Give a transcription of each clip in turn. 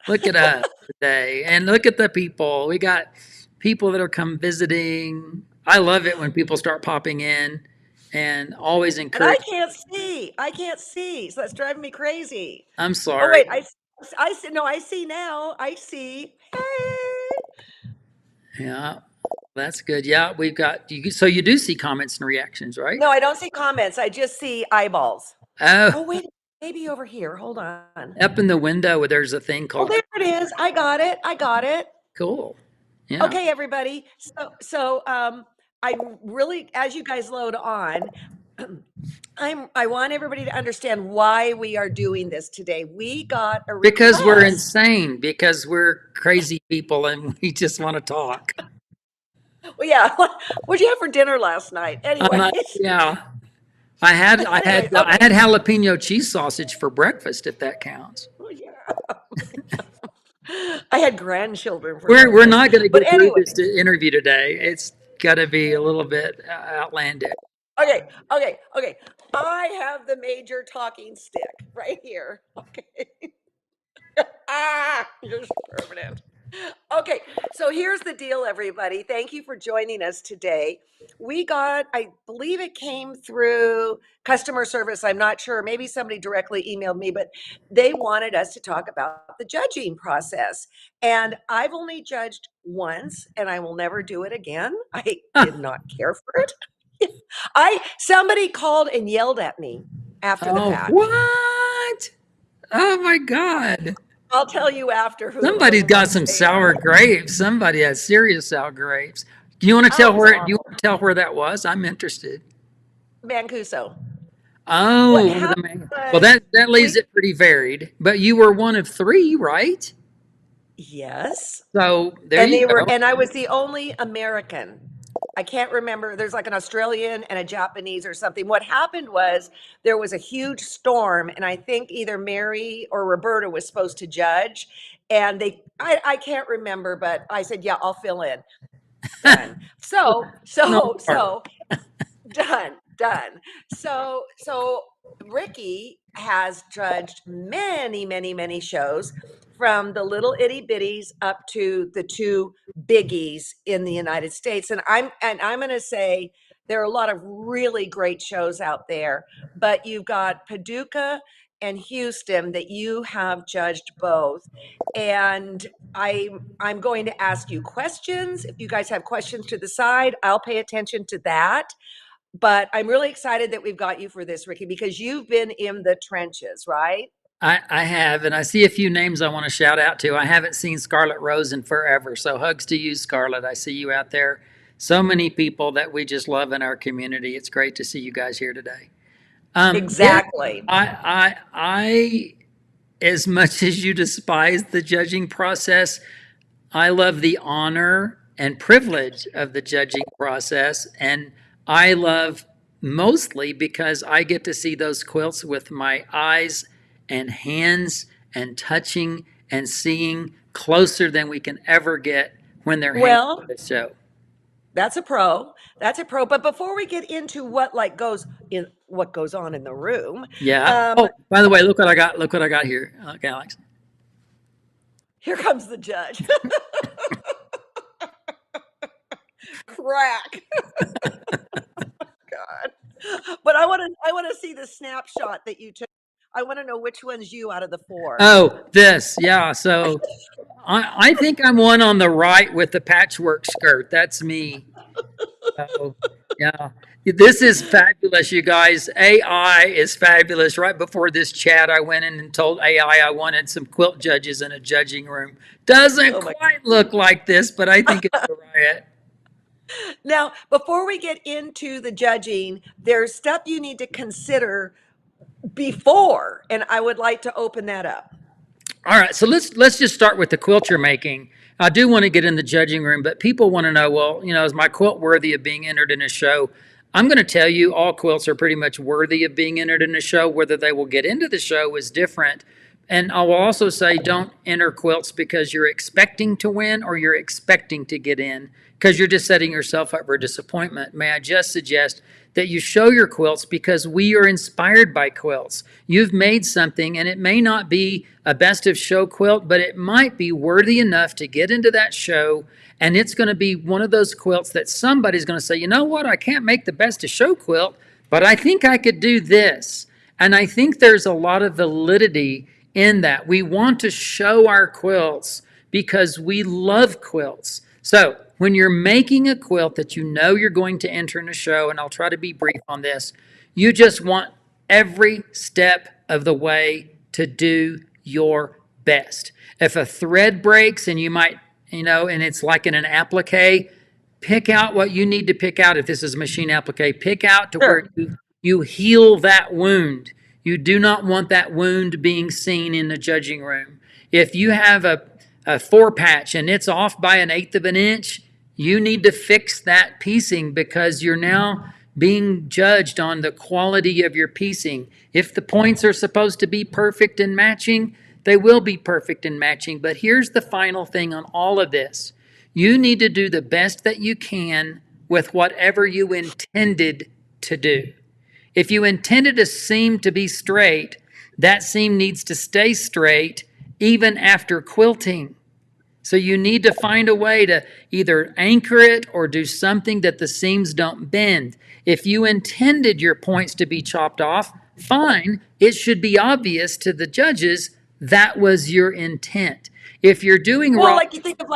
Look at us today, and look at the people. We got people that are come visiting. I love it when people start popping in, and always And I encourage. can't see. I can't see. So that's driving me crazy. I'm Oh sorry. wait, I see. No, I see now. I see. Hey. Yeah, that's good. Yeah, we've got you. So you do see comments and reactions, right? No, I don't see comments. I just see eyeballs. Oh, Oh wait, maybe over here. Hold on. up in the window, there's a thing Oh, called there it is. I got it. I got it. cool. Yeah. Okay, everybody. I really, as you guys load on, I want everybody to understand why we are doing this today. We got a Because we're request. insane, because we're crazy people and we just want to talk. Well, yeah. What'd you have for dinner last night? I'm Anyways, not, yeah. I had I had anyways, I okay. had jalapeno cheese sausage for breakfast, if that counts. Oh, yeah. I had grandchildren for We're breakfast. not going to But get through this anyways, interview today. It's got to be a little bit outlandish. okay, okay. I have the major talking stick right here. Okay. Just permanent. Okay, so here's the deal, everybody. Thank you for joining us today. We got, I believe it came through customer service. I'm not sure. Maybe somebody directly emailed me, but they wanted us to talk about the judging process. And I've only judged once and I will never do it again. I did not care for it. Somebody called and yelled at me after the Oh, fact. what? Oh my God. I'll tell you after who. I Somebody's will got not some say it. sour grapes. Somebody has serious sour grapes. Do you want to Oh, tell it was where? Do you awful. want to tell where that was? I'm interested. Mancuso. What Oh, one of the happened main. Well, was that leaves we it pretty varied. But you were one of three, right? yes, So there and you they were, go. and I was the only American. I can't remember. There's like an Australian and a Japanese or something. What happened was there was a huge storm, and I think either Mary or Roberta was supposed to judge, and I can't remember, but I said, yeah, I'll fill in. Done. No part. Done. So Ricky has judged many shows from the little itty bitties up to the two biggies in the United States. And I'm going to say there are a lot of really great shows out there, but you've got Paducah and Houston that you have judged both. And I'm going to ask you questions. If you guys have questions to the side, I'll pay attention to that. But I'm really excited that we've got you for this, Ricky, because you've been in the trenches, right? I have, and I see a few names I want to shout out to. I haven't seen Scarlet Rose in forever, so hugs to you, Scarlet. I see you out there. So many people that we just love in our community. It's great to see you guys here today. Yeah, Exactly. I, as much as you despise the judging process, I love the honor and privilege of the judging process. And I love mostly because I get to see those quilts with my eyes and hands and touching and seeing closer than we can ever get when they're hanging Well, at the show. that's a pro. That's a pro. But before we get into what goes on in the room, Yeah. um, Oh, by the way, look what I got. Look what I got here. Okay, Alex. here comes the judge. Crack. God. But I want to see the snapshot that you took. I want to know which one's you out of the four. Oh, this. Yeah. So I think I'm one on the right with the patchwork skirt. That's me. So, yeah, this is fabulous, you guys. AI is fabulous. Right before this chat, I went in and told AI I wanted some quilt judges in a judging room. Doesn't Oh my. quite look like this, but I think it's a riot. Now, before we get into the judging, there's stuff you need to consider before, and I would like to open that up. All right, so let's just start with the quilt you're making. I do want to get in the judging room, but people want to know, well, is my quilt worthy of being entered in a show? I'm going to tell you all quilts are pretty much worthy of being entered in a show. Whether they will get into the show is different. And I will also say don't enter quilts because you're expecting to win or you're expecting to get in, because you're just setting yourself up for disappointment. May I just suggest that you show your quilts because we are inspired by quilts. You've made something, and it may not be a best of show quilt, but it might be worthy enough to get into that show. And it's going to be one of those quilts that somebody's going to say, you know what, I can't make the best of show quilt, but I think I could do this. And I think there's a lot of validity in that. We want to show our quilts because we love quilts. So when you're making a quilt that you know you're going to enter in a show, and I'll try to be brief on this, you just want every step of the way to do your best. If a thread breaks and you might, and it's like in an applique, pick out what you need to pick out. If this is a machine applique, pick out to where Sure. you heal that wound. You do not want that wound being seen in the judging room. If you have a four patch and it's off by an eighth of an inch, you need to fix that piecing because you're now being judged on the quality of your piecing. If the points are supposed to be perfect and matching, they will be perfect and matching. But here's the final thing on all of this. You need to do the best that you can with whatever you intended to do. If you intended a seam to be straight, that seam needs to stay straight even after quilting. So you need to find a way to either anchor it or do something that the seams don't bend. If you intended your points to be chopped off, fine. It should be obvious to the judges that was your intent. If you're doing Well, raw, like you think of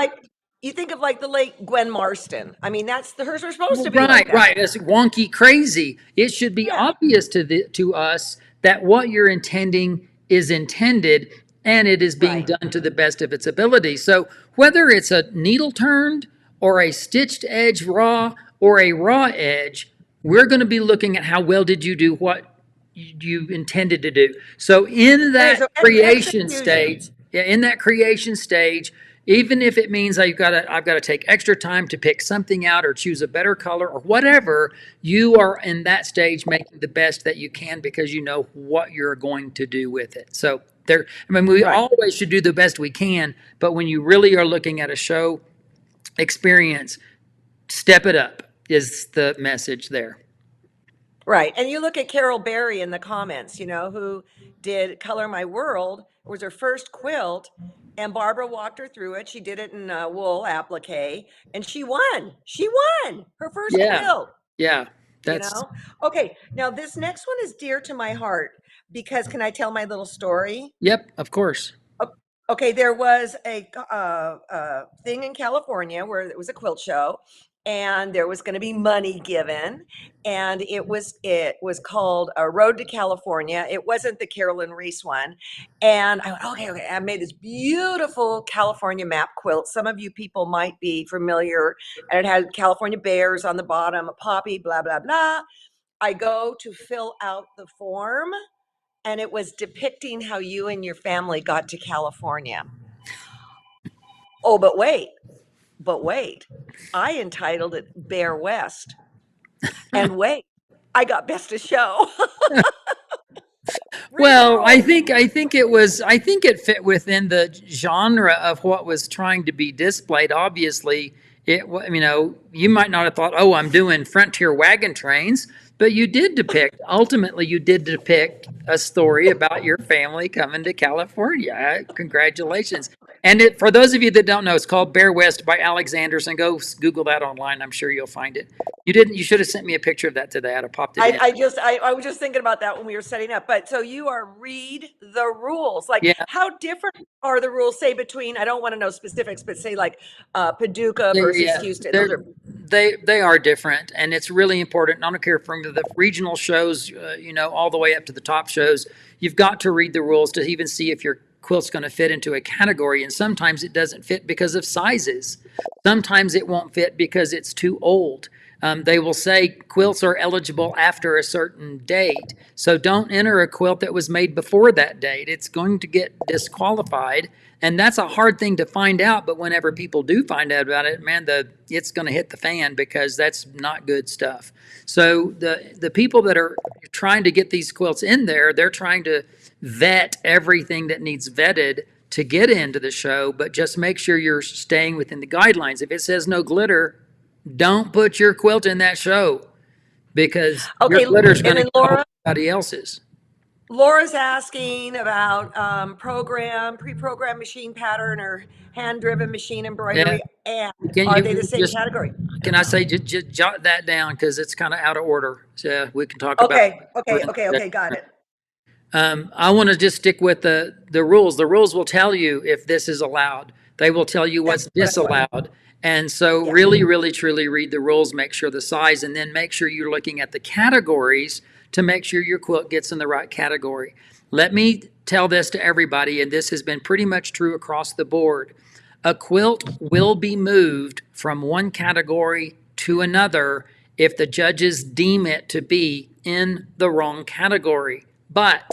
the late Gwen Marston. I mean, that's the hers are supposed to be like right, that. right. It's wonky crazy. It should be Yeah. obvious to us that what you're intending is intended and it is being Right. done to the best of its ability. So whether it's a needle turned or a stitched edge raw or a raw edge, we're going to be looking at how well did you do what you intended to do. So in Okay, that so creation execution. stage, yeah, in that creation stage, even if it means I've got to take extra time to pick something out or choose a better color or whatever, you are in that stage making the best that you can because you know what you're going to do with it. So there, I mean, we Right. always should do the best we can, but when you really are looking at a show experience, step it up is the message there. Right. And you look at Carol Berry in the comments, who did Color My World. It was her first quilt, and Barbara walked her through it. She did it in a wool applique, and she won. She won her first Yeah, quilt, yeah, you that's know? Okay, now this next one is dear to my heart because can I tell my little story? yep, of course. O- Okay, there was a thing in California where it was a quilt show, and there was going to be money given, and it was called a Road to California. It wasn't the Carolyn Reese one, and I went, okay, okay. I made this beautiful California map quilt. Some of you people might be familiar, and it had California bears on the bottom, a poppy, blah blah blah. I go to fill out the form and it was depicting how you and your family got to California. Oh, but wait. I entitled it Bear West. And wait, I got best of show. Read the Well, I rules. think I think it was I think it fit within the genre of what was trying to be displayed. Obviously, you might not have thought, "Oh, I'm doing frontier wagon trains," but you did depict ultimately you did depict a story about your family coming to California. Congratulations. And for those of you that don't know, it's called Bear West by Alexanderson. Go Google that online. I'm sure you'll find it. You didn't. You should have sent me a picture of that today. I'd have popped it I, in. I just I was just thinking about that when we were setting up. But so you are read the rules. Like Yeah. how different are the rules, say between I don't want to know specifics, but say like Paducah versus Yeah, Houston. Those they're are they are different, and it's really important. I don't care from the regional shows, all the way up to the top shows. You've got to read the rules to even see if your quilt's going to fit into a category. And sometimes it doesn't fit because of sizes. Sometimes it won't fit because it's too old. They will say quilts are eligible after a certain date. So don't enter a quilt that was made before that date. It's going to get disqualified. And that's a hard thing to find out. But whenever people do find out about it, man, it's going to hit the fan because that's not good stuff. So the people that are trying to get these quilts in there, they're trying to vet everything that needs vetted to get into the show, but just make sure you're staying within the guidelines. If it says no glitter, don't put your quilt in that show because your Okay, glitter's going and to then get a hold of everybody else's. Laura's asking about pre-programmed machine pattern or hand-driven machine Yeah, embroidery, and can are you they the same just category? can I say just jot that down because it's kind of out of order. So we can talk about Okay, it. okay, okay, okay, got it. I want to just stick with the rules. The rules will tell you if this is allowed. They will tell you That's what's what I thought. disallowed. And so Yeah. really, really, truly read the rules, make sure the size, and then make sure you're looking at the categories to make sure your quilt gets in the right category. Let me tell this to everybody, and this has been pretty much true across the board. A quilt will be moved from one category to another if the judges deem it to be in the wrong category. But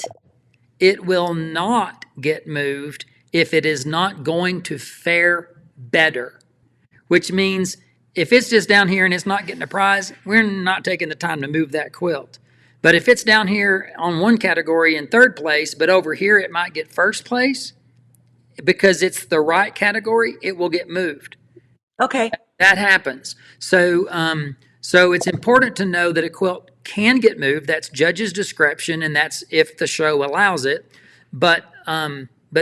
it will not get moved if it is not going to fare better, which means if it's just down here and it's not getting a prize, we're not taking the time to move that quilt. But if it's down here on one category in third place, but over here it might get first place because it's the right category, it will get moved. Okay. That happens. So it's important to know that a quilt can get moved. That's judge's discretion, and that's if the show allows it. But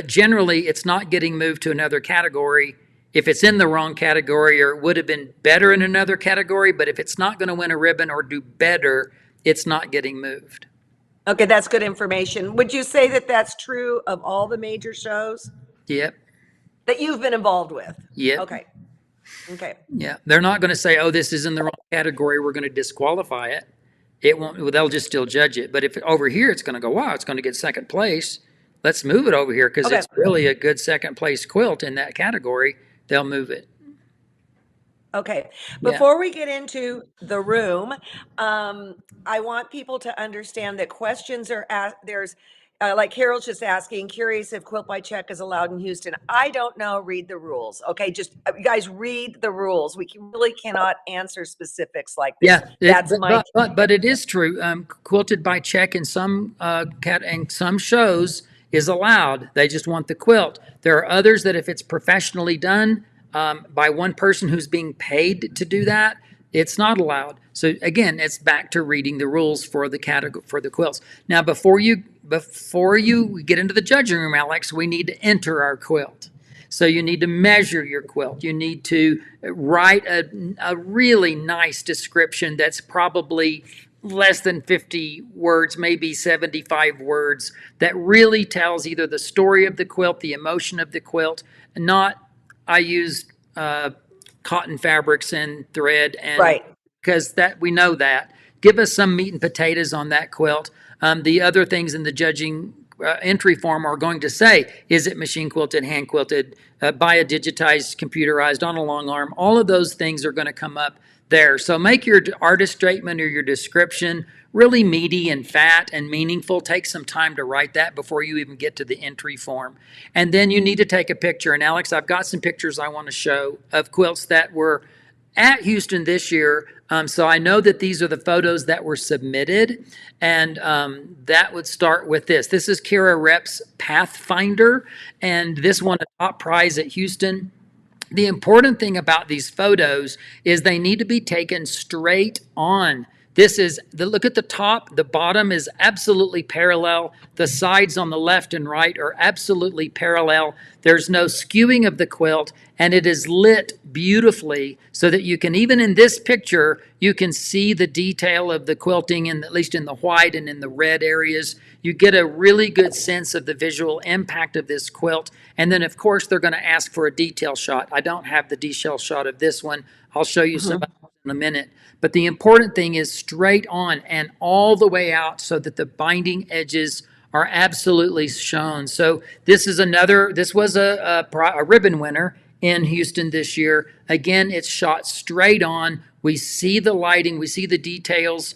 generally, it's not getting moved to another category if it's in the wrong category, or it would have been better in another category. But if it's not going to win a ribbon or do better, it's not getting moved. Okay, that's good information. Would you say that that's true of all the major shows Yep. that you've been involved with? Yep. Okay. Okay. Yeah. They're not going to say, "Oh, this is in the wrong category. We're going to disqualify it." It won't. Well, they'll just still judge it. But if over here, it's going to go, wow, it's going to get second place. Let's move it over here because Okay. it's really a good second place quilt in that category. They'll move it. Okay. Yeah. Before we get into the room, I want people to understand that questions are asked. There's like Carol's just asking, curious if Quilt by Check is allowed in Houston. I don't know. Read the rules. Okay. Just you guys read the rules. Really cannot answer specifics like this. Yeah, That's my. but it is true. Quilted by check in some and some shows is allowed. They just want the quilt. There are others that if it's professionally done by one person who's being paid to do that, it's not allowed. So again, it's back to reading the rules for the category for the quilts. Now, before you get into the judging room, Alex, we need to enter our quilt. So you need to measure your quilt. You need to write a really nice description that's probably less than 50 words, maybe 75 words, that really tells either the story of the quilt, the emotion of the quilt, not I used cotton fabrics and thread and Right. because that we know that. Give us some meat and potatoes on that quilt. The other things in the judging entry form are going to say, is it machine quilted, hand quilted, by a digitized, computerized, on a long arm? All of those things are going to come up there. So make your artist statement or your description really meaty and fat and meaningful. Take some time to write that before you even get to the entry form. And then you need to take a picture. And Alex, I've got some pictures I want to show of quilts that were at Houston this year. So I know that these are the photos that were submitted, and that would start with this. This is Kara Rep's Pathfinder, and this won a top prize at Houston. The important thing about these photos is they need to be taken straight on. This is look at the top, the bottom is absolutely parallel. The sides on the left and right are absolutely parallel. There's no skewing of the quilt, and it is lit beautifully so that you can, even in this picture, you can see the detail of the quilting, and at least in the white and in the red areas. You get a really good sense of the visual impact of this quilt. And then, of course, they're going to ask for a detail shot. I don't have the detail shot of this one. I'll show you some in a minute. But the important thing is straight on and all the way out so that the binding edges are absolutely shown. So this was a ribbon winner in Houston this year. Again, it's shot straight on. We see the lighting, we see the details.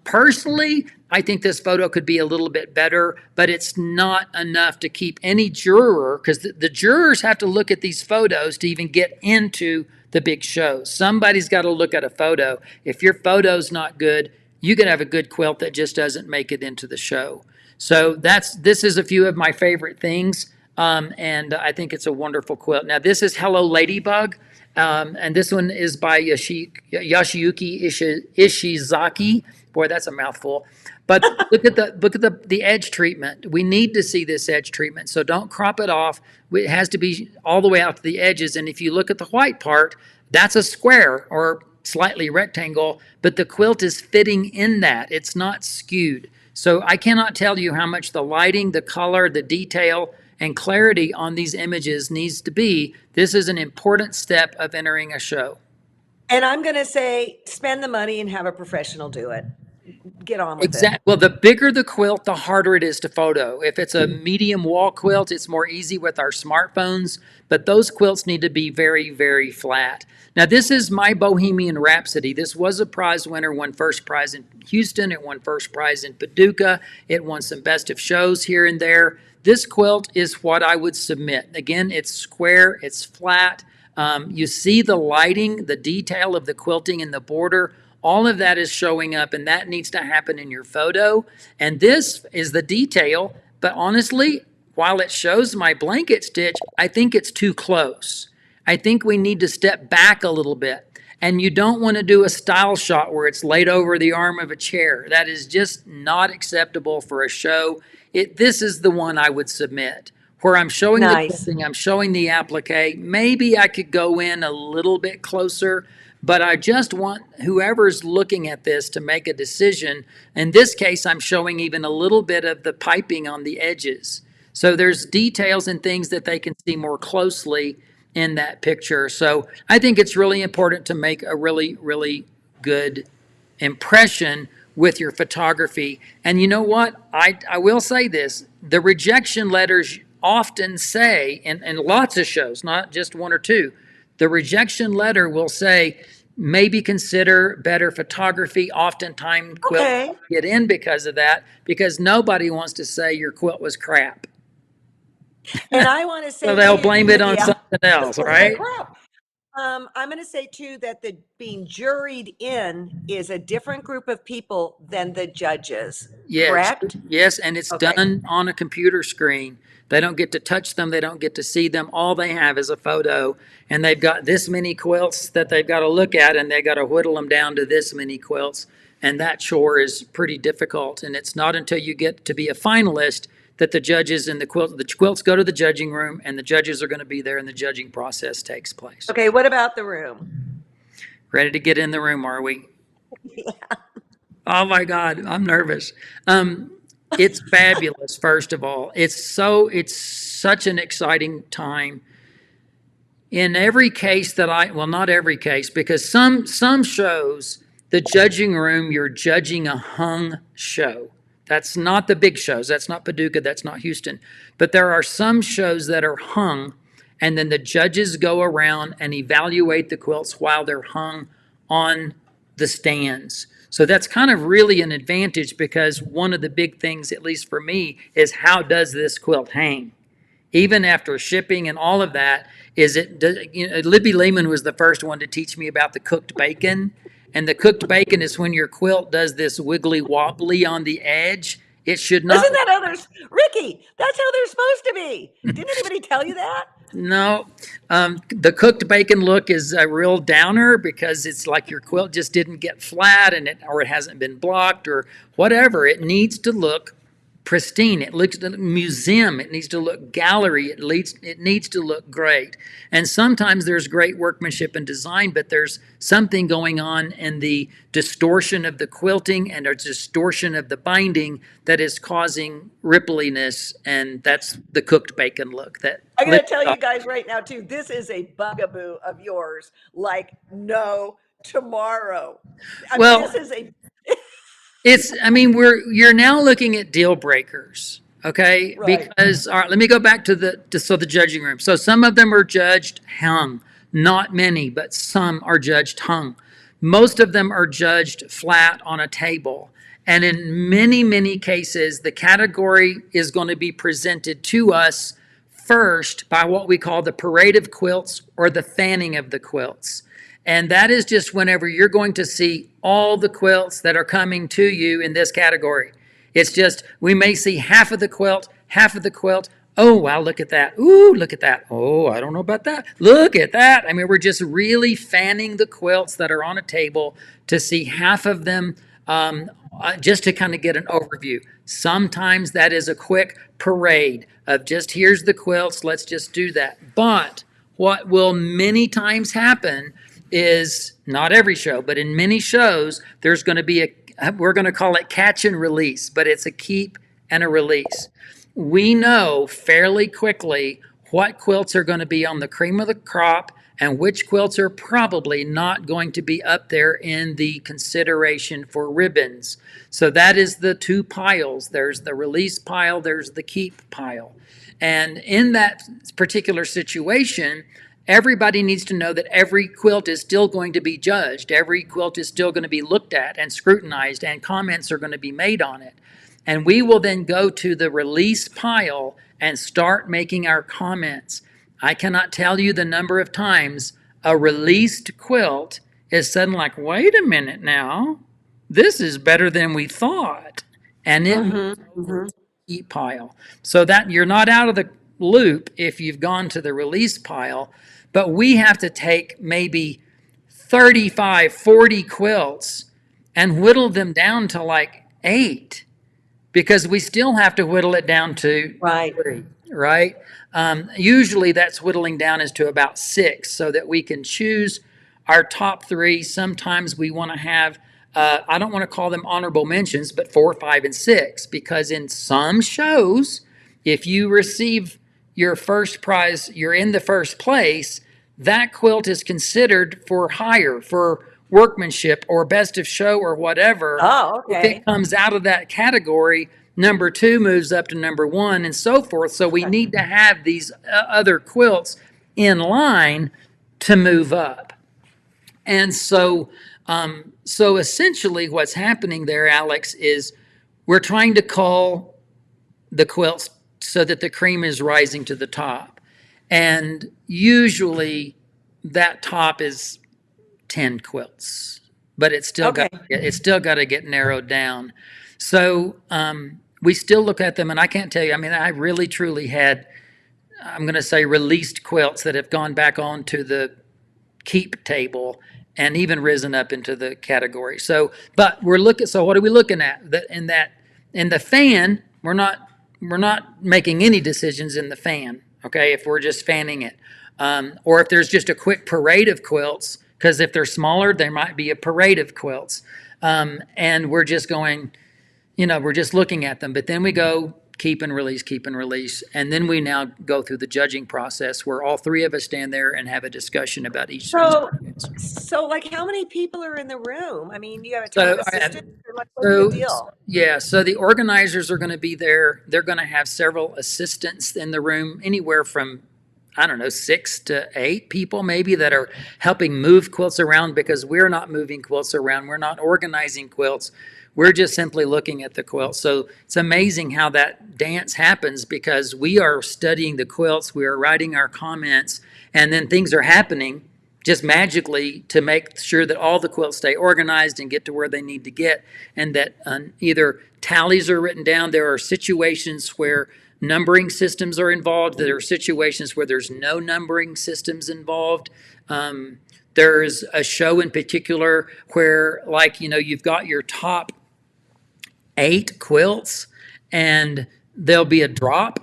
Personally, I think this photo could be a little bit better, but it's not enough to keep any juror, because the jurors have to look at these photos to even get into the big show. Somebody's got to look at a photo. If your photo's not good, you could have a good quilt that just doesn't make it into the show. So this is a few of my favorite things, and I think it's a wonderful quilt. Now this is Hello Ladybug, and this one is by Yoshiyuki Ishizaki. Boy, that's a mouthful. But look at the edge treatment. We need to see this edge treatment. So don't crop it off. It has to be all the way out to the edges. And if you look at the white part, that's a square or slightly rectangle, but the quilt is fitting in that. It's not skewed. So I cannot tell you how much the lighting, the color, the detail, and clarity on these images needs to be. This is an important step of entering a show. And I'm going to say, spend the money and have a professional do it. Get on with it. Exactly. Well, the bigger the quilt, the harder it is to photo. If it's a medium wall quilt, it's more easy with our smartphones, but those quilts need to be very, very flat. Now, this is My Bohemian Rhapsody. This was a prize winner, won first prize in Houston, it won first prize in Paducah, it won some best of shows here and there. This quilt is what I would submit. Again, it's square, it's flat. You see the lighting, the detail of the quilting in the border. All of that is showing up, and that needs to happen in your photo. And this is the detail, but honestly, while it shows my blanket stitch, I think it's too close. I think we need to step back a little bit. And you don't want to do a style shot where it's laid over the arm of a chair. That is just not acceptable for a show. This is the one I would submit. Where I'm showing the Nice. quilting, I'm showing the applique. Maybe I could go in a little bit closer, but I just want whoever's looking at this to make a decision. In this case, I'm showing even a little bit of the piping on the edges. So there's details and things that they can see more closely in that picture. So I think it's really important to make a really, really good impression with your photography. And you know what? I will say this. The rejection letters often say, in lots of shows, not just one or two, the rejection letter will say, maybe consider better photography. Oftentimes, quilt Okay. get in because of that, because nobody wants to say your quilt was crap. And I want to So say they'll too, blame it on yeah, something else, was like right? crap. I'm going to say too that the being juried in is a different group of people than the judges. Yes, Correct? yes, and it's Okay. done on a computer screen. They don't get to touch them, they don't get to see them. All they have is a photo, and they've got this many quilts that they've got to look at, and they've got to whittle them down to this many quilts. And that chore is pretty difficult. And it's not until you get to be a finalist that the judges and the quilts go to the judging room, and the judges are going to be there, and the judging process takes place. Okay. What about the room? Ready to get in the room, are we? Oh my God, I'm nervous. It's fabulous. First of all, it's such an exciting time. In every case that well, not every case, because some shows, the judging room, you're judging a hung show. That's not the big shows. That's not Paducah. That's not Houston. But there are some shows that are hung, and then the judges go around and evaluate the quilts while they're hung on the stands. So that's kind of really an advantage, because one of the big things, at least for me, is how does this quilt hang? Even after shipping and all of that, Libby Lehman was the first one to teach me about the cooked bacon. And the cooked bacon is when your quilt does this wiggly wobbly on the edge. It should not. Isn't that others? Ricky, that's how they're supposed to be. Didn't anybody tell you that? No, the cooked bacon look is a real downer, because it's like your quilt just didn't get flat, or it hasn't been blocked or whatever. It needs to look pristine. It looks like a museum. It needs to look gallery. It needs to look great. And sometimes there's great workmanship and design, but there's something going on in the distortion of the quilting and a distortion of the binding that is causing rippliness, and that's the cooked bacon look. That I'm going to tell you guys right now, too, this is a bugaboo of yours, like no tomorrow. I mean, well, this is a you're now looking at deal breakers, okay? right. Because all right, let me go back to the judging room. So some of them are judged hung, not many, but some are judged hung. Most of them are judged flat on a table. And in many, many cases, the category is going to be presented to us first by what we call the parade of quilts, or the fanning of the quilts. And that is just whenever you're going to see all the quilts that are coming to you in this category. It's just we may see half of the quilt, half of the quilt. Oh, wow, look at that. Ooh, look at that. Oh, I don't know about that. Look at that. I mean, we're just really fanning the quilts that are on a table to see half of them, just to kind of get an overview. Sometimes that is a quick parade of just here's the quilts, let's just do that. But what will many times happen is not every show, but in many shows, there's going to be we're going to call it catch and release, but it's a keep and a release. We know fairly quickly what quilts are going to be on the cream of the crop and which quilts are probably not going to be up there in the consideration for ribbons. So that is the two piles. There's the release pile, there's the keep pile. And in that particular situation, everybody needs to know that every quilt is still going to be judged. Every quilt is still going to be looked at and scrutinized, and comments are going to be made on it. And we will then go to the release pile and start making our comments. I cannot tell you the number of times a released quilt is suddenly like, wait a minute now, this is better than we thought. And it moves Mm-hmm. over Mm-hmm. to the keep pile. So that you're not out of the loop if you've gone to the release pile, but we have to take maybe 35, 40 quilts and whittle them down to like 8 because we still have to whittle it down to Right. 3, right? Usually that's whittling down is to about 6 so that we can choose our top 3. Sometimes we want to have, I don't want to call them honorable mentions, but 4, 5, and 6, because in some shows, if you receive your first prize, you're in the first place, that quilt is considered for higher, for workmanship or best of show or whatever. Oh, If it okay. comes out of that category, number 2 moves up to number 1 and so forth. So we Okay. need to have these other quilts in line to move up. And so essentially what's happening there, Alex, is we're trying to call the quilts so that the cream is rising to the top. And usually that top is 10 quilts, but Okay. it's still got to get narrowed down. So we still look at them, and I can't tell you. I mean, I really truly had, I'm going to say, released quilts that have gone back onto the keep table and even risen up into the category. So, but we're looking. So, what are we looking at? In the fan, we're not making any decisions in the fan. Okay, if we're just fanning it, or if there's just a quick parade of quilts, because if they're smaller, there might be a parade of quilts, and we're just going, we're just looking at them. But then we go keep and release, and then we now go through the judging process where all 3 of us stand there and have a discussion about each So, answer. so like, how many people are in the room? I mean, you have a ton of So, assistants, or like, what's the so deal? yeah, so the organizers are going to be there. They're going to have several assistants in the room, anywhere from, I don't know, 6 to 8 people maybe that are helping move quilts around, because we're not moving quilts around. We're not organizing quilts. We're just simply looking at the quilts. So it's amazing how that dance happens, because we are studying the quilts, we are writing our comments, and then things are happening just magically to make sure that all the quilts stay organized and get to where they need to get, and that either tallies are written down. There are situations where numbering systems are involved. There are situations where there's no numbering systems involved. There's a show in particular where, like, you've got your top 8 quilts, and there'll be a drop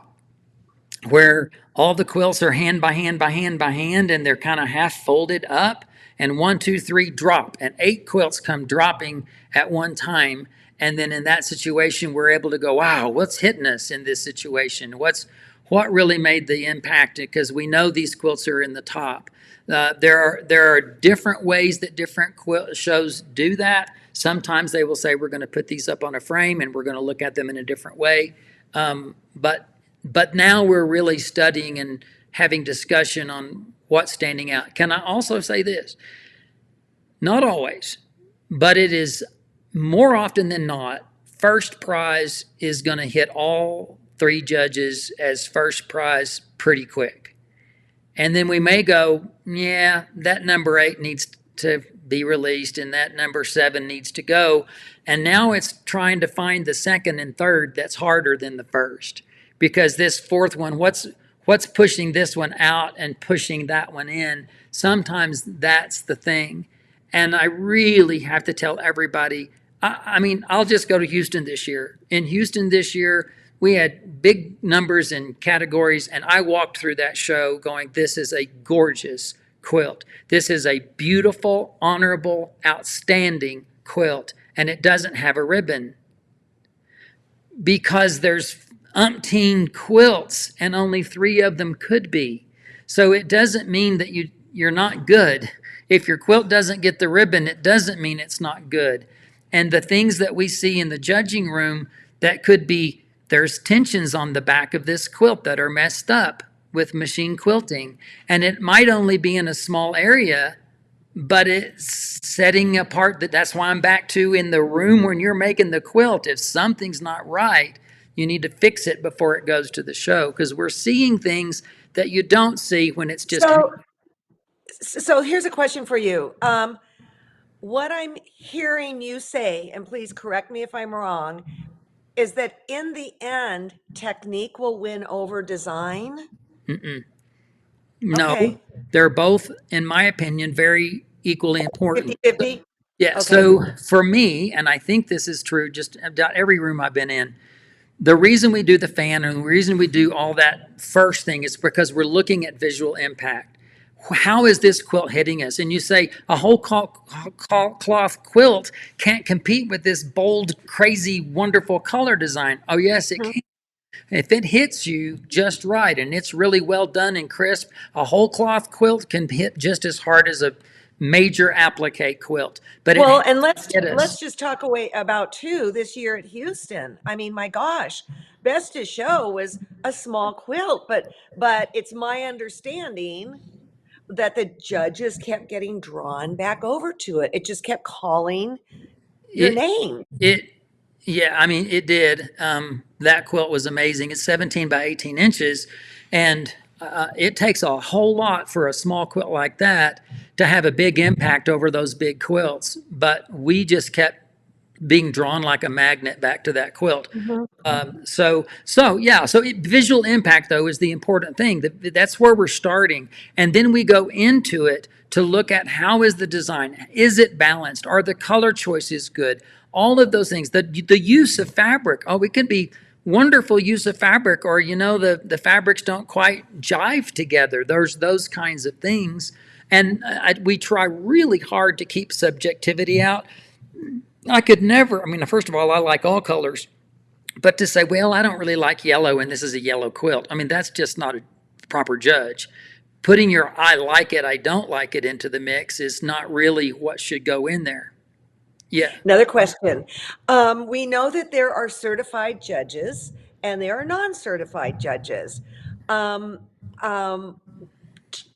where all the quilts are hand by hand by hand by hand, and they're kind of half folded up, and 1, 2, 3 drop, and 8 quilts come dropping at one time. And then in that situation, we're able to go, wow, what's hitting us in this situation? What really made the impact? Because we know these quilts are in the top. There are different ways that different quilt shows do that. Sometimes they will say, we're going to put these up on a frame and we're going to look at them in a different way. But now we're really studying and having discussion on what's standing out. Can I also say this? Not always, but it is more often than not, first prize is going to hit all 3 judges as first prize pretty quick. And then we may go, yeah, that number 8 needs to be released, and that number 7 needs to go. And now it's trying to find the second and third that's harder than the first, because this fourth one, what's pushing this one out and pushing that one in? Sometimes that's the thing. And I really have to tell everybody. I mean, I'll just go to Houston this year. In Houston this year, we had big numbers in categories, and I walked through that show going, this is a gorgeous quilt. This is a beautiful, honorable, outstanding quilt, and it doesn't have a ribbon because there's umpteen quilts and only 3 of them could be. So it doesn't mean that you're not good. If your quilt doesn't get the ribbon, it doesn't mean it's not good. And the things that we see in the judging room that could be, there's tensions on the back of this quilt that are messed up with machine quilting, and it might only be in a small area, but it's setting apart. That's why I'm back to, in the room when you're making the quilt, if something's not right, you need to fix it before it goes to the show, because we're seeing things that you don't see when it's just. So here's a question for you. What I'm hearing you say, and please correct me if I'm wrong, is that in the end, technique will win over design. Mm-mm. No, Okay. they're both, in my opinion, very equally important. 50-50. Yeah, Okay. so for me, and I think this is true just about every room I've been in, the reason we do the fan and the reason we do all that first thing is because we're looking at visual impact. How is this quilt hitting us? And you say a whole cloth quilt can't compete with this bold, crazy, wonderful color design. Oh, yes, it Mhm. can. If it hits you just right and it's really well done and crisp, a whole cloth quilt can hit just as hard as a major applique quilt. But it has Well, and to hit let's us. just talk away about too this year at Houston. I mean, my gosh, best to show was a small quilt, but it's my understanding that the judges kept getting drawn back over to it. It just kept calling your It name. it Yeah, I mean it did. That quilt was amazing. It's 17 by 18 inches, and it takes a whole lot for a small quilt like that to have a big impact over those big quilts. But we just kept being drawn like a magnet back to that quilt. Mhm. Visual impact though is the important thing. That's where we're starting, and then we go into it to look at how is the design, is it balanced, are the color choices good, all of those things. The use of fabric. Oh, it could be wonderful use of fabric, or the fabrics don't quite jive together. There's those kinds of things, and we try really hard to keep subjectivity out. I could never. I mean, first of all, I like all colors. But to say, well, I don't really like yellow and this is a yellow quilt, I mean, that's just not a proper judge. Putting your I like it, I don't like it into the mix is not really what should go in there. Yeah. Another question. We know that there are certified judges and there are non-certified judges. Um, um,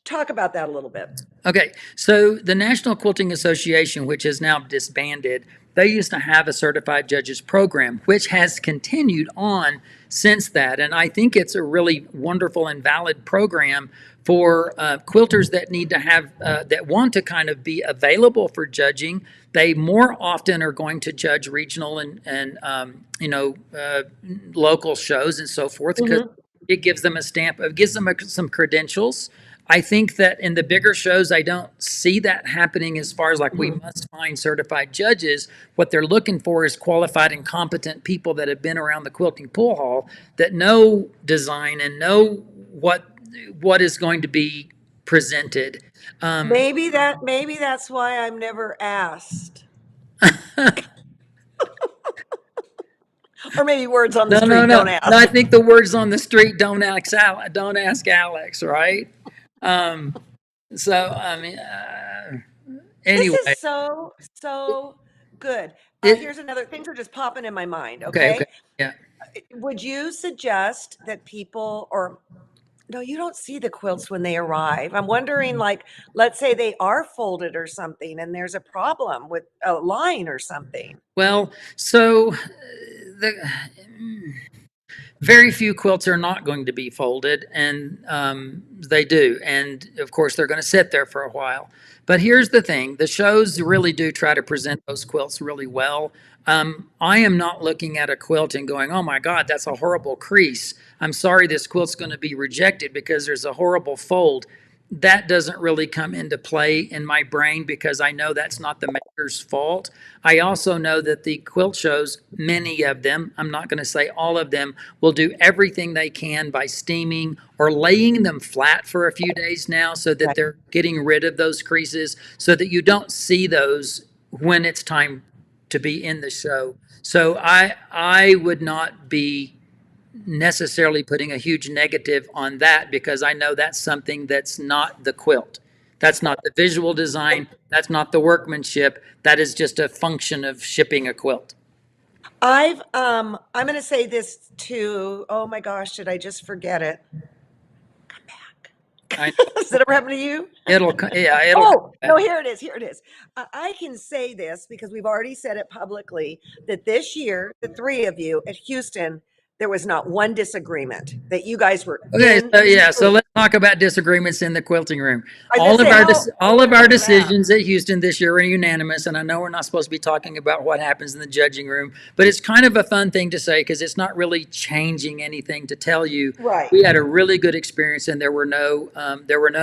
Talk about that a little bit. Okay. So the National Quilting Association, which is now disbanded, they used to have a certified judges program, which has continued on since that. And I think it's a really wonderful and valid program for quilters that need to have, that want to kind of be available for judging. They more often are going to judge regional and local shows and so forth, because Mhm. it gives them a stamp, it gives them some credentials. I think that in the bigger shows, I don't see that happening as far as like we Mhm. must find certified judges. What they're looking for is qualified and competent people that have been around the quilting pool hall, that know design and know what is going to be presented. Um, Maybe that's why I'm never asked. Or maybe words on the no, no, street no, don't no. I ask. think the words on the street don't ask Alex, right? Um, so I mean, This is anyway, it, so good. it Here's another things are just popping in my mind, okay, okay, okay? yeah. Would you suggest that people or no, you don't see the quilts when they arrive. I'm wondering, like, let's say they are folded or something and there's a problem with a line or something. Well, so the Very few quilts are not going to be folded, and they do. And of course, they're going to sit there for a while. But here's the thing, the shows really do try to present those quilts really well. I am not looking at a quilt and going, oh my God, that's a horrible crease. I'm sorry, this quilt's going to be rejected because there's a horrible fold. That doesn't really come into play in my brain because I know that's not the maker's fault. I also know that the quilt shows, many of them, I'm not going to say all of them, will do everything they can by steaming or laying them flat for a few days now so that Right. they're getting rid of those creases so that you don't see those when it's time to be in the show. So I would not be necessarily putting a huge negative on that because I know that's something that's not the quilt. That's not the visual design. That's not the workmanship. That is just a function of shipping a quilt. I'm going to say this too. Oh my gosh, did I just forget it? Come back. I Has that ever happened to you? yeah, it'll come Oh, no, back. here it is. Here it is. I can say this because we've already said it publicly that this year, the three of you at Houston, there was not one disagreement, that you guys were Okay, in so yeah, so sync. let's talk about disagreements in the quilting room. I was going to say, how All of open our was that? decisions at Houston this year were unanimous, and I know we're not supposed to be talking about what happens in the judging room, but it's kind of a fun thing to say because it's not really changing anything to tell you. Right. We had a really good experience, and there were no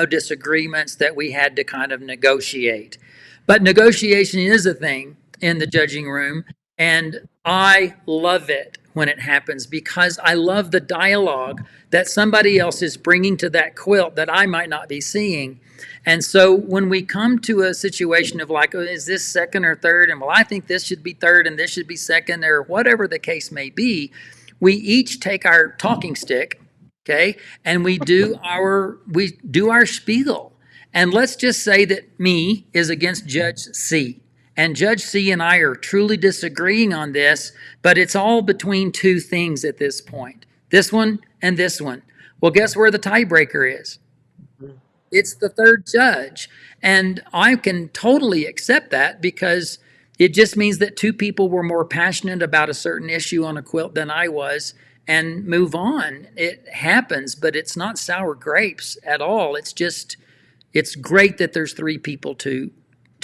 disagreements that we had to kind of negotiate. But negotiation is a thing in the judging room, and I love it when it happens because I love the dialogue that somebody else is bringing to that quilt that I might not be seeing. And so when we come to a situation of like, oh, is this second or third? And well, I think this should be third and this should be second, or whatever the case may be, we each take our talking stick, okay, and we do our spiel. And let's just say that me is against Judge C. And Judge C and I are truly disagreeing on this, but it's all between two things at this point, this one and this one. Well, guess where the tiebreaker is? It's the third judge. And I can totally accept that because it just means that two people were more passionate about a certain issue on a quilt than I was and move on. It happens, but it's not sour grapes at all. It's just, it's great that there's three people to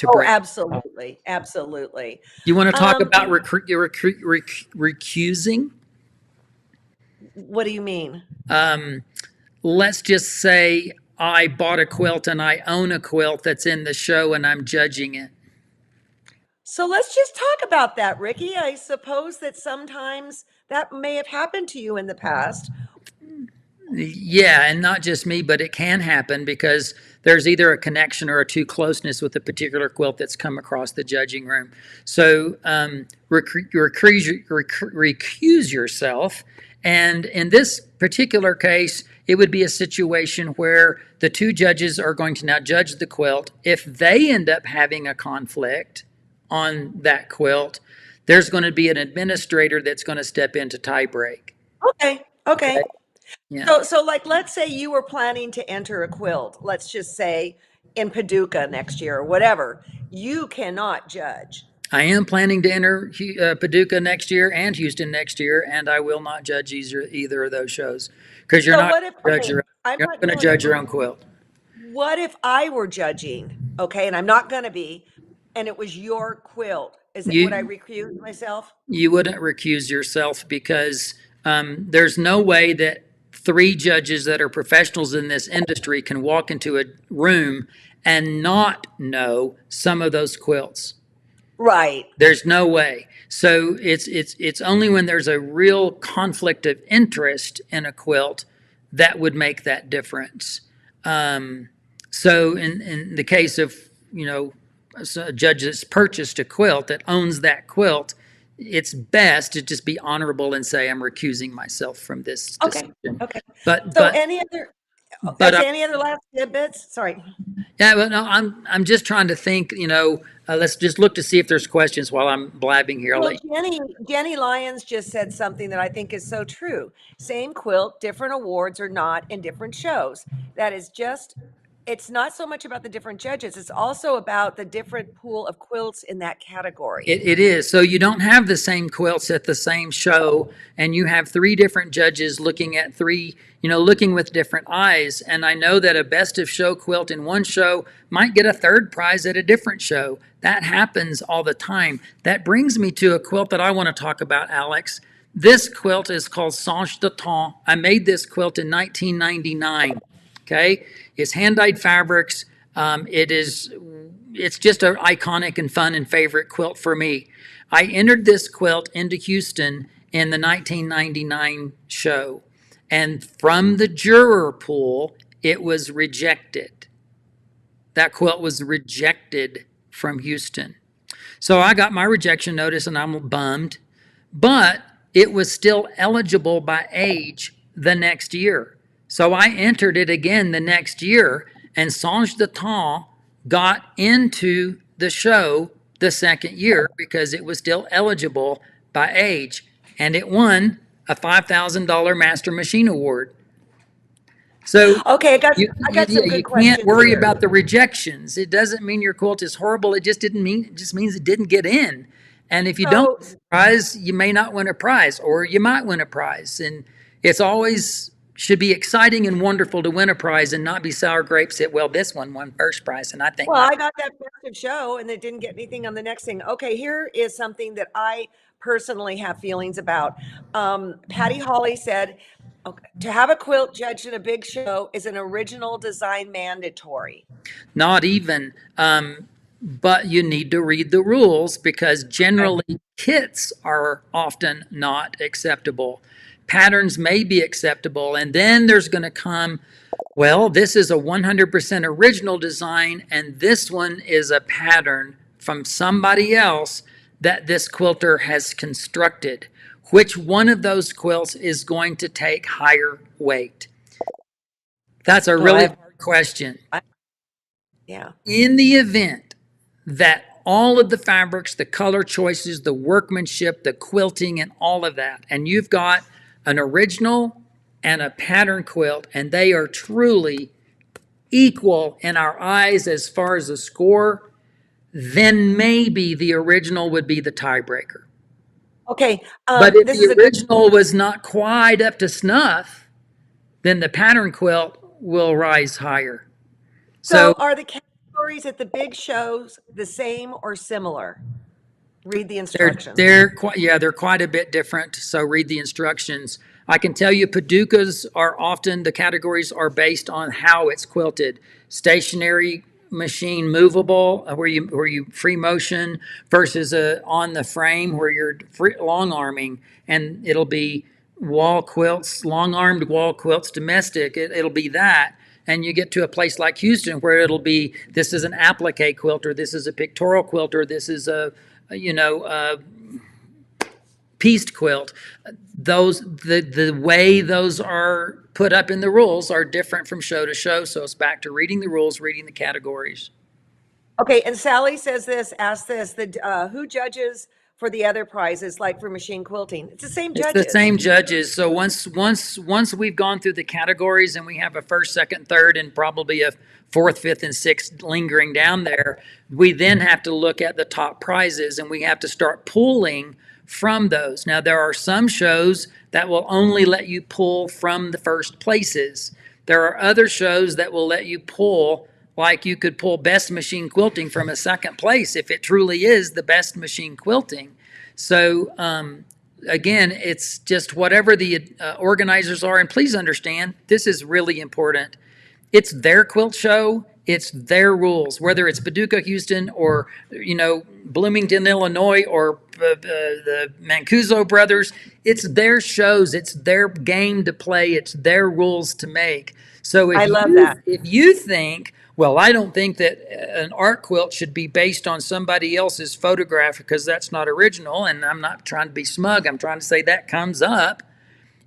Oh, bring. absolutely. Absolutely. You want to talk Um, about recusing? what do you mean? Um, let's just say I bought a quilt and I own a quilt that's in the show and I'm judging it. So let's just talk about that, Ricky. I suppose that sometimes that may have happened to you in the past. Yeah, and not just me, but it can happen because there's either a connection or a too closeness with a particular quilt that's come across the judging room. So recuse yourself. And in this particular case, it would be a situation where the two judges are going to now judge the quilt. If they end up having a conflict on that quilt, there's going to be an administrator that's going to step in to tie break. Okay. Okay. Okay. Yeah. So like, let's say you were planning to enter a quilt, let's just say in Paducah next year or whatever. You cannot judge. I am planning to enter Paducah next year and Houston next year, and I will not judge either of those shows because So what if, okay, I'm you're not not going to doing it. judge your own quilt. What if I were judging, okay, and I'm not going to be, and it was your quilt? Would I You recuse myself? you wouldn't recuse yourself because there's no way that three judges that are professionals in this industry can walk into a room and not know some of those quilts. Right. There's no way. So it's only when there's a real conflict of interest in a quilt that would make that difference. Um, so in the case of a judge that's purchased a quilt that owns that quilt, it's best to just be honorable and say I'm recusing myself from this Okay. decision. Okay. But So but any other, but is any other last tidbits? Sorry. yeah, but no, I'm just trying to think. Let's just look to see if there's questions while I'm blabbing here. I'll Well, let you. Jenny Lyons just said something that I think is so true. Same quilt, different awards or not in different shows. That is just it's not so much about the different judges, it's also about the different pool of quilts in that category. It is. So you don't have the same quilts at the same show, and you have three different judges looking at three, looking with different eyes. And I know that a best of show quilt in one show might get a third prize at a different show. That happens all the time. That brings me to a quilt that I want to talk about, Alex. This quilt is called Sanche de Temps. I made this quilt in 1999. Okay, it's hand-dyed fabrics. It's just an iconic and fun and favorite quilt for me. I entered this quilt into Houston in the 1999 show, and from the juror pool, it was rejected. That quilt was rejected from Houston. So I got my rejection notice and I'm bummed, but it was still eligible by age the next year. So I entered it again the next year, and Sanche de Temps got into the show the second year because it was still eligible by age, and it won a $5,000 Master Machine Award. So Okay, I got some you good can't questions worry here. about the rejections. It doesn't mean your quilt is horrible. It just means it didn't get in. And if you don't So, win a prize, you may not win a prize, or you might win a prize. And it's always should be exciting and wonderful to win a prize and not be sour grapes that, well, this one won first prize. And I think well, my I got that best of show and it didn't get anything on the next thing. Okay, here is something that I personally have feelings about. Patty Holly said, okay, to have a quilt judged in a big show is an original design mandatory. not even. But you need to read the rules because Okay. generally kits are often not acceptable. Patterns may be acceptable, and then there's going to come, well, this is a 100% original design, and this one is a pattern from somebody else that this quilter has constructed. Which one of those quilts is going to take higher weight? That's a Well, really hard question. I yeah. In the event that all of the fabrics, the color choices, the workmanship, the quilting, and all of that, and you've got an original and a pattern quilt, and they are truly equal in our eyes as far as the score, then maybe the original would be the tiebreaker. Okay, But if this the is a good. original was not quite up to snuff, then the pattern quilt will rise higher. So, So are the categories at the big shows the same or similar? Read the instructions. they're quite a bit different. So read the instructions. I can tell you Paducas are often the categories are based on how it's quilted. Stationary machine movable where you free motion versus a on the frame where you're free, long arming, and it'll be wall quilts, long armed wall quilts, domestic. It'll be that. And you get to a place like Houston where it'll be this is an applique quilter, this is a pictorial quilter, this is a pieced quilt. The way those are put up in the rules are different from show to show. So it's back to reading the rules, reading the categories. Okay, and Sally says this, asks this, who judges for the other prizes, like for machine quilting? It's the same It's the judges. same judges. So once we've gone through the categories and we have a first, second, third, and probably a fourth, fifth, and sixth lingering down there, we then have to look at the top prizes and we have to start pulling from those. Now there are some shows that will only let you pull from the first places. There are other shows that will let you pull, like you could pull best machine quilting from a second place if it truly is the best machine quilting. So again, it's just whatever the organizers are. And please understand, this is really important. It's their quilt show. It's their rules, whether it's Paducah, Houston, or Bloomington, Illinois, or the Mancuso brothers. It's their shows. It's their game to play. It's their rules to make. So I love that. if you think, well, I don't think that an art quilt should be based on somebody else's photograph because that's not original, and I'm not trying to be smug. I'm trying to say that comes up.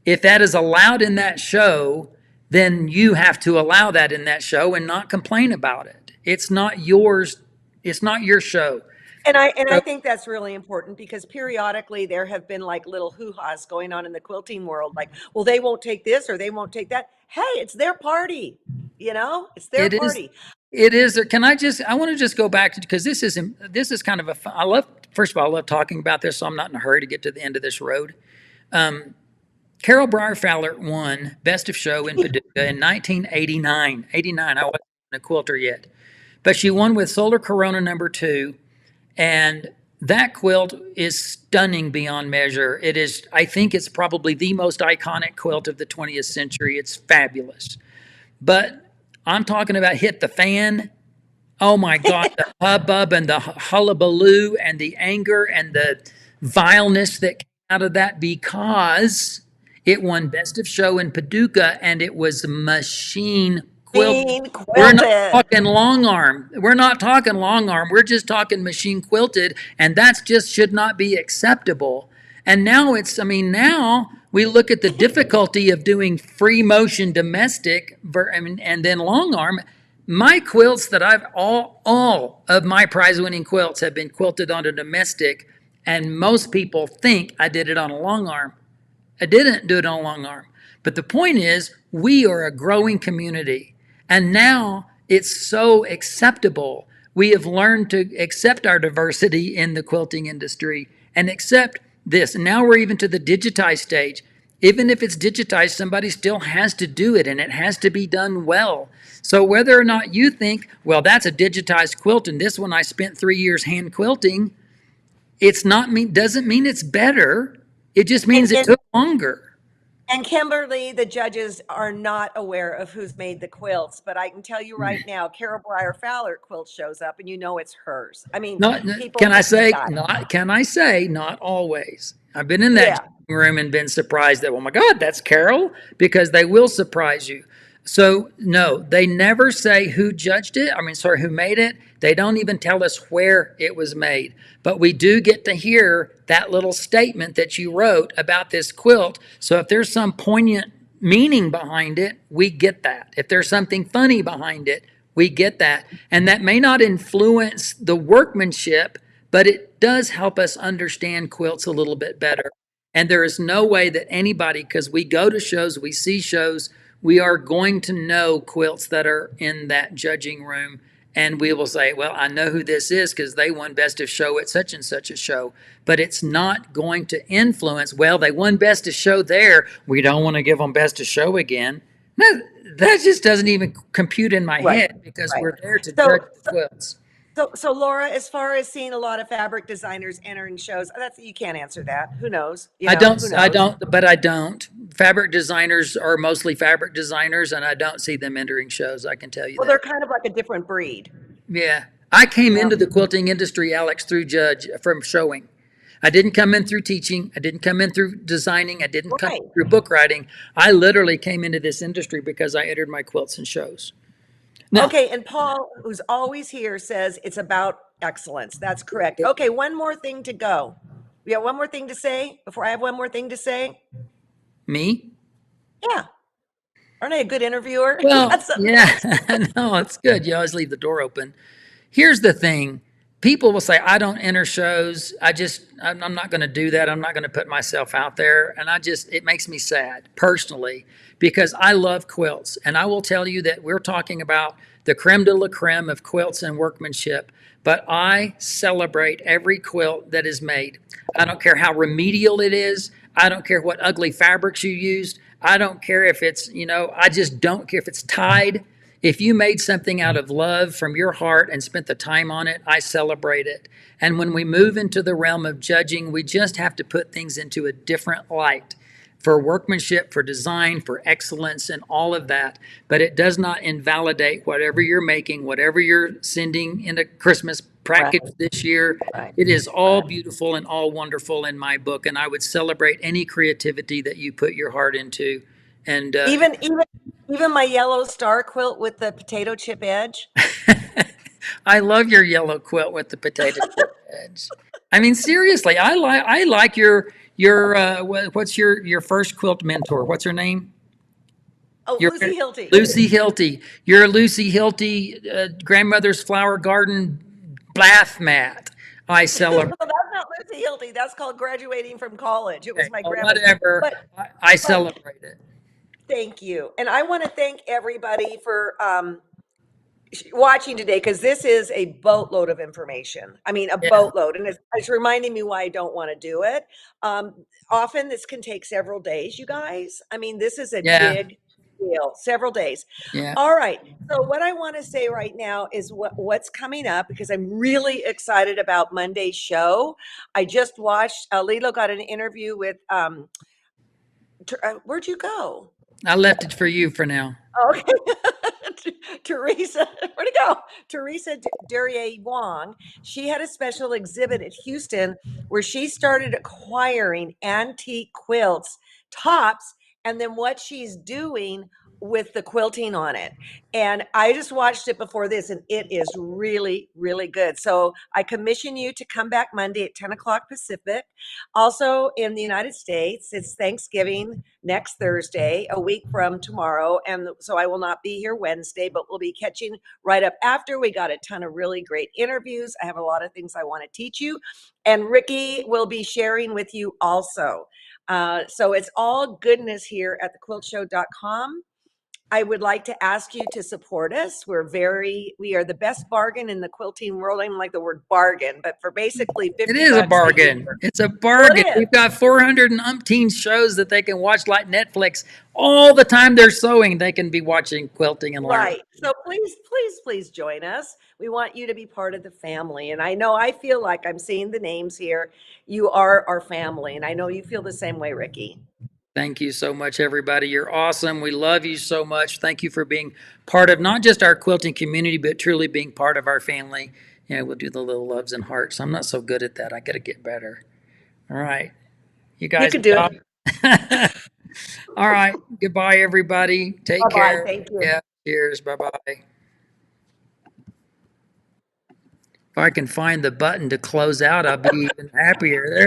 If that is allowed in that show, then you have to allow that in that show and not complain about it. It's not yours. It's not your show. And I So think that's really important because periodically there have been like little hoo-has going on in the quilting world, like, well, they won't take this or they won't take that. Hey, it's their party, it's their it is, party. it is. Can I want to just go back to, because this is kind of a fun, I love, first of all, I love talking about this, so I'm not in a hurry to get to the end of this road. Carol Breyer Fowler won Best of Show in Paducah in 1989. 89, I wasn't a quilter yet. But she won with Solar Corona #2, and that quilt is stunning beyond measure. It is, I think it's probably the most iconic quilt of the 20th century. It's fabulous. But I'm talking about Hit the Fan. Oh my God, the hubbub and the hullabaloo and the anger and the vileness that came out of that, because it won Best of Show in Paducah and it was machine quilted. Being We're not quilted. talking long arm. We're not talking long arm. We're just talking machine quilted, and that's just should not be acceptable. And now it's, I mean, now we look at the difficulty of doing free motion domestic and then long arm. My quilts that I've all of my prize winning quilts have been quilted on a domestic, and most people think I did it on a long arm. I didn't do it on a long arm. But the point is, we are a growing community, and now it's so acceptable. We have learned to accept our diversity in the quilting industry and accept this. And now we're even to the digitized stage. Even if it's digitized, somebody still has to do it, and it has to be done well. So whether or not you think, well, that's a digitized quilt and this one I spent 3 years hand quilting, it's not mean doesn't mean it's better. It just And means it and took longer. and Kimberly, the judges are not aware of who's made the quilts, but I can tell you right now, Carol Breyer Fowler quilt shows up, and it's hers. I mean, Not people can I think you say got it. not can I say not always. I've been in that Yeah. room and been surprised that, oh my God, that's Carol, because they will surprise you. So no, they never say who judged it. I mean, sorry, who made it. They don't even tell us where it was made. But we do get to hear that little statement that you wrote about this quilt. So if there's some poignant meaning behind it, we get that. If there's something funny behind it, we get that. And that may not influence the workmanship, but it does help us understand quilts a little bit better. And there is no way that anybody, because we go to shows, we see shows, we are going to know quilts that are in that judging room. And we will say, well, I know who this is because they won Best of Show at such and such a show. But it's not going to influence, well, they won Best of Show there. We don't want to give them Best of Show again. No, that just doesn't even compute in my Right. head, because Right. we're there to So judge the quilts. so Laura, as far as seeing a lot of fabric designers entering shows, that's you can't answer that. Who knows? Who I knows? don't, but I don't. Fabric designers are mostly fabric designers, and I don't see them entering shows. I can tell you Well, that. they're kind of like a different breed. Yeah. I came Yeah. into the quilting industry, Alex, through judge from showing. I didn't come in through teaching. I didn't come in through designing. I didn't come Right. in through book writing. I literally came into this industry because I entered my quilts and shows. Now, Okay, and Paul, who's always here, says it's about excellence. That's correct. Okay, one more thing to go. We got one more thing to say before I have one more thing to say. me? Yeah. Aren't I a good interviewer? Well, That's something yeah, else. no, it's good. You always leave the door open. Here's the thing. People will say, I don't enter shows. I'm not going to do that. I'm not going to put myself out there. And it makes me sad personally, because I love quilts. And I will tell you that we're talking about the creme de la creme of quilts and workmanship. But I celebrate every quilt that is made. I don't care how remedial it is. I don't care what ugly fabrics you used. I don't care if it's, I just don't care if it's tied. If you made something out of love from your heart and spent the time on it, I celebrate it. And when we move into the realm of judging, we just have to put things into a different light for workmanship, for design, for excellence, and all of that. But it does not invalidate whatever you're making, whatever you're sending in a Christmas Right, package this year. right, It is all right. beautiful and all wonderful in my book. And I would celebrate any creativity that you put your heart into. And Even my yellow star quilt with the potato chip edge. I love your yellow quilt with the potato chip edge. I mean, seriously, I like what's your first quilt mentor? What's her name? Oh, Your Lucy Hilty. Lucy Hilty. Your Lucy Hilty grandmother's flower garden bath mat. I No, celebrate. that's not Lucy Hilty. That's called graduating from college. It was Okay, my well, grandma's. whatever. But I but celebrate it. thank you. And I want to thank everybody for watching today because this is a boatload of information. I mean, a Yeah, boatload, and it's reminding me why I don't want to do it. Um, Often this can take several days, you guys. I mean, this is a yeah, big deal, several days. yeah. All right. So what I want to say right now is what's coming up because I'm really excited about Monday's show. I just watched. Lilo got an interview with. Where'd you go? I left it for you for now. Okay. Teresa, where'd it go? Teresa Durier Wong. She had a special exhibit at Houston where she started acquiring antique quilts, tops, and then what she's doing with the quilting on it. And I just watched it before this, and it is really, really good. So I commission you to come back Monday at 10 o'clock Pacific. Also in the United States, it's Thanksgiving next Thursday, a week from tomorrow. And so I will not be here Wednesday, but we'll be catching right up after. We got a ton of really great interviews. I have a lot of things I want to teach you. And Ricky will be sharing with you also. So it's all goodness here at thequiltshow.com. I would like to ask you to support us. We are the best bargain in the quilting world. I don't like the word bargain, but for basically It 50 is a bucks a bargain. year. It's a Well, bargain. it is. We've got 400 and umpteen shows that they can watch like Netflix. All the time they're sewing, they can be watching quilting and learning. Right. So please, please, please join us. We want you to be part of the family. And I know I feel like I'm seeing the names here. You are our family. And I know you feel the same way, Ricky. Thank you so much, everybody. You're awesome. We love you so much. Thank you for being part of not just our quilting community, but truly being part of our family. Yeah, we'll do the little loves and hearts. I'm not so good at that. I got to get better. All right. You You guys could do be it. off. All right. Goodbye, everybody. Take Bye bye. care. Thank you. Yeah. Cheers. Bye bye. If I can find the button to close out, I'll be even happier. There.